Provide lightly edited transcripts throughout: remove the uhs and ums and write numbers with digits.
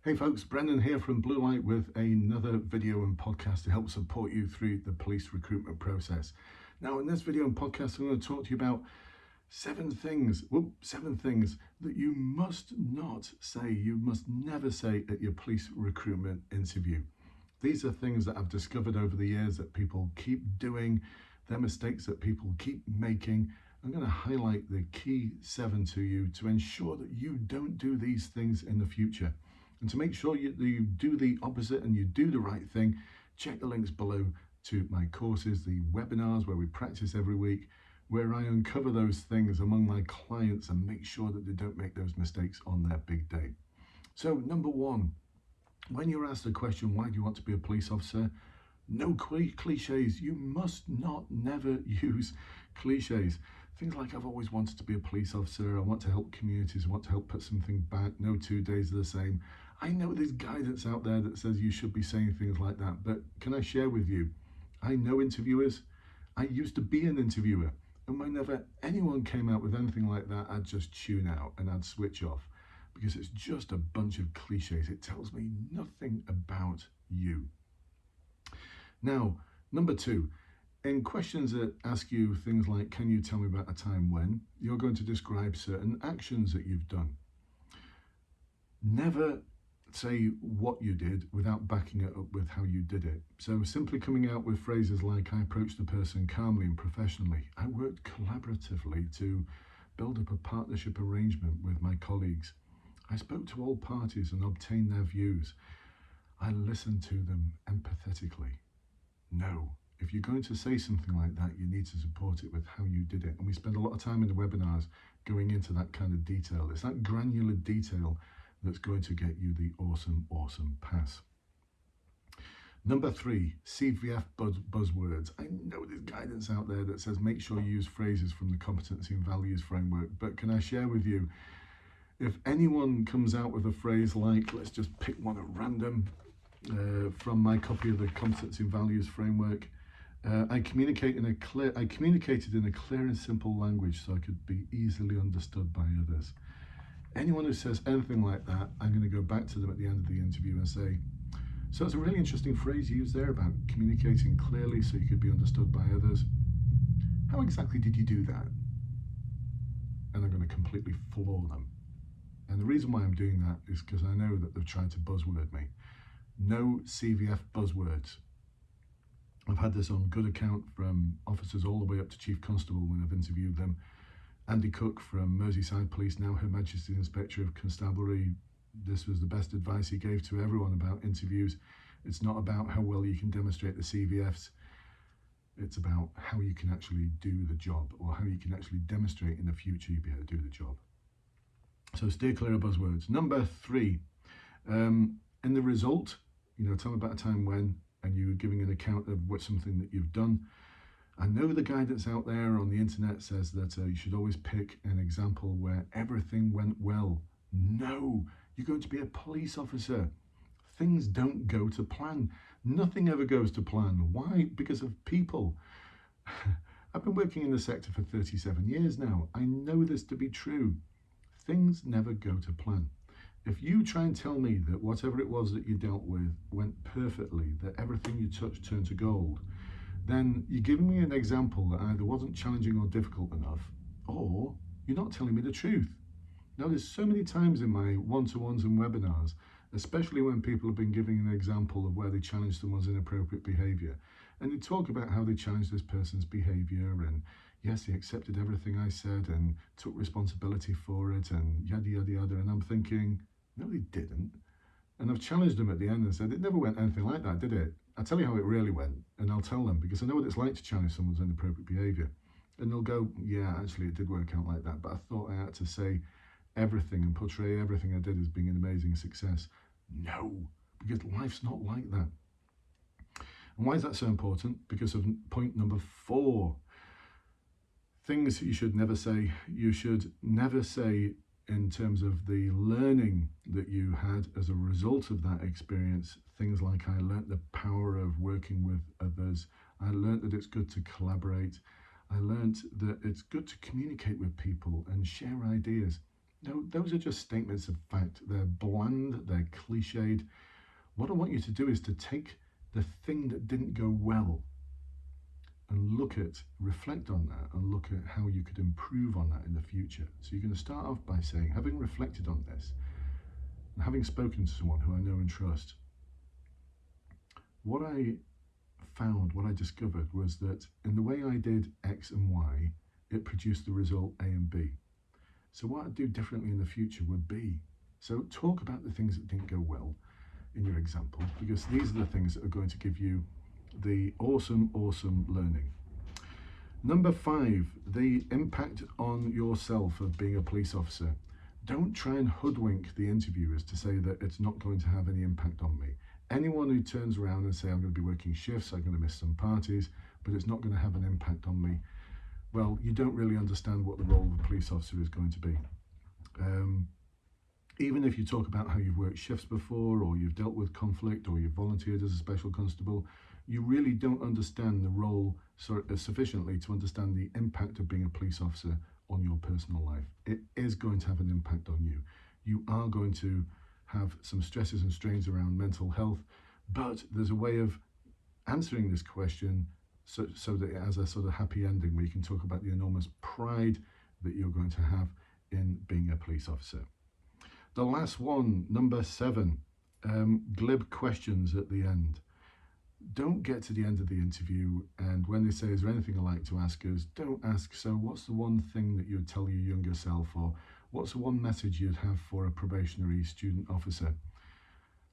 Hey folks, Brendan here from Blue Light with another video and podcast to help support you through the police recruitment process. Now in this video and podcast I'm going to talk to you about seven things that you must not say, you must never say at your police recruitment interview. These are things that I've discovered over the years that people keep doing, they're mistakes that people keep making. I'm going to highlight the key 7 to you to ensure that you don't do these things in the future. And to make sure you do the opposite and you do the right thing, check the links below to my courses, the webinars where we practice every week, where I uncover those things among my clients and make sure that they don't make those mistakes on their big day. So number 1, when you're asked a question, why do you want to be a police officer? No cliches. You must not never use cliches. Things like, I've always wanted to be a police officer, I want to help communities, I want to help put something back, no 2 days are the same. I know there's guidance out there that says you should be saying things like that, but can I share with you, I know interviewers, I used to be an interviewer, and whenever anyone came out with anything like that, I'd just tune out and I'd switch off, because it's just a bunch of cliches. It tells me nothing about you. Now, number 2, in questions that ask you things like, can you tell me about a time when, you're going to describe certain actions that you've done. Never say what you did without backing it up with how you did it. So simply coming out with phrases like, I approached the person calmly and professionally. I worked collaboratively to build up a partnership arrangement with my colleagues. I spoke to all parties and obtained their views. I listened to them empathetically. No. If you're going to say something like that, you need to support it with how you did it. And we spend a lot of time in the webinars going into that kind of detail. It's that granular detail that's going to get you the awesome pass. Number 3, CVF buzzwords. I know there's guidance out there that says make sure you use phrases from the competency and values framework, but can I share with you, if anyone comes out with a phrase like, let's just pick one at random from my copy of the competency and values framework, I communicated in a clear and simple language so I could be easily understood by others. Anyone who says anything like that, I'm going to go back to them at the end of the interview and say, so it's a really interesting phrase you used there about communicating clearly so you could be understood by others. How exactly did you do that? And I'm going to completely floor them. And the reason why I'm doing that is because I know that they've tried to buzzword me. No CVF buzzwords. I've had this on good account from officers all the way up to Chief Constable when I've interviewed them. Andy Cook from Merseyside Police, now Her Majesty's Inspector of Constabulary, this was the best advice he gave to everyone about interviews. It's not about how well you can demonstrate the CVFs, it's about how you can actually do the job, or how you can actually demonstrate in the future you'll be able to do the job. So steer clear of buzzwords. Number 3, in the result, tell me about a time when, and you're giving an account of something that you've done. I know the guidance out there on the internet says that you should always pick an example where everything went well. No, you're going to be a police officer. Things don't go to plan. Nothing ever goes to plan. Why? Because of people. I've been working in the sector for 37 years now. I know this to be true. Things never go to plan. If you try and tell me that whatever it was that you dealt with went perfectly, that everything you touched turned to gold, then you're giving me an example that either wasn't challenging or difficult enough, or you're not telling me the truth. Now, there's so many times in my one-to-ones and webinars, especially when people have been giving an example of where they challenged someone's inappropriate behaviour, and they talk about how they challenged this person's behaviour, and yes, they accepted everything I said and took responsibility for it, and yada, yada, yada, and I'm thinking, no, they didn't. And I've challenged them at the end and said, it never went anything like that, did it? I'll tell you how it really went, and I'll tell them, because I know what it's like to challenge someone's inappropriate behaviour. And they'll go, yeah, actually it did work out like that, but I thought I had to say everything and portray everything I did as being an amazing success. No, because life's not like that. And why is that so important? Because of point number 4. Things you should never say. You should never say, in terms of the learning that you had as a result of that experience, things like, I learnt the power of working with others. I learnt that it's good to collaborate. I learnt that it's good to communicate with people and share ideas. No, those are just statements of fact. They're bland, they're cliched. What I want you to do is to take the thing that didn't go well and reflect on that and look at how you could improve on that in the future. So you're going to start off by saying, having reflected on this, and having spoken to someone who I know and trust, what I discovered was that in the way I did X and Y, it produced the result A and B. So what I'd do differently in the future would be, so talk about the things that didn't go well in your example, because these are the things that are going to give you the awesome learning. Number 5, the impact on yourself of being a police officer. Don't try and hoodwink the interviewers to say that it's not going to have any impact on me. Anyone who turns around and say I'm going to be working shifts, I'm going to miss some parties, but it's not going to have an impact on me, well, you don't really understand what the role of a police officer is going to be. Even if you talk about how you've worked shifts before, or you've dealt with conflict, or you've volunteered as a special constable, you really don't understand the role sufficiently to understand the impact of being a police officer on your personal life. It is going to have an impact on you. You are going to have some stresses and strains around mental health, but there's a way of answering this question so that it has a sort of happy ending where you can talk about the enormous pride that you're going to have in being a police officer. The last one, number 7, glib questions at the end. Don't get to the end of the interview and when they say, is there anything I'd like to ask us, don't ask, so what's the one thing that you'd tell your younger self, or what's the one message you'd have for a probationary student officer?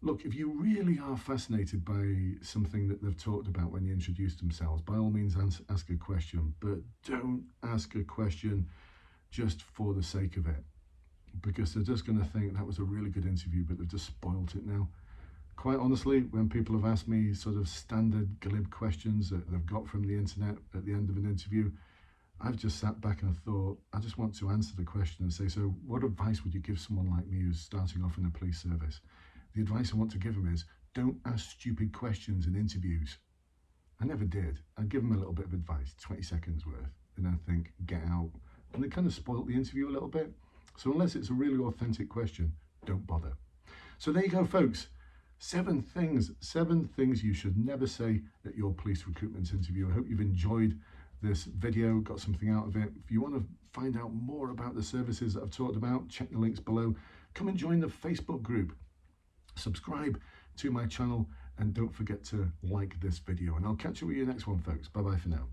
Look, if you really are fascinated by something that they've talked about when they introduce themselves, by all means ask a question, but don't ask a question just for the sake of it, because they're just going to think that was a really good interview, but they've just spoilt it now. Quite honestly, when people have asked me sort of standard glib questions that they've got from the internet at the end of an interview, I've just sat back and thought, I just want to answer the question and say, so what advice would you give someone like me who's starting off in the police service? The advice I want to give them is, don't ask stupid questions in interviews. I never did. I'd give them a little bit of advice, 20 seconds worth, and then think, get out. And it kind of spoilt the interview a little bit. So unless it's a really authentic question, don't bother. So there you go, folks. 7 things you should never say at your police recruitment interview. I hope you've enjoyed this video, got something out of it. If you want to find out more about the services that I've talked about, check the links below. Come and join the Facebook group. Subscribe to my channel and don't forget to like this video. And I'll catch you with you next one, folks. Bye-bye for now.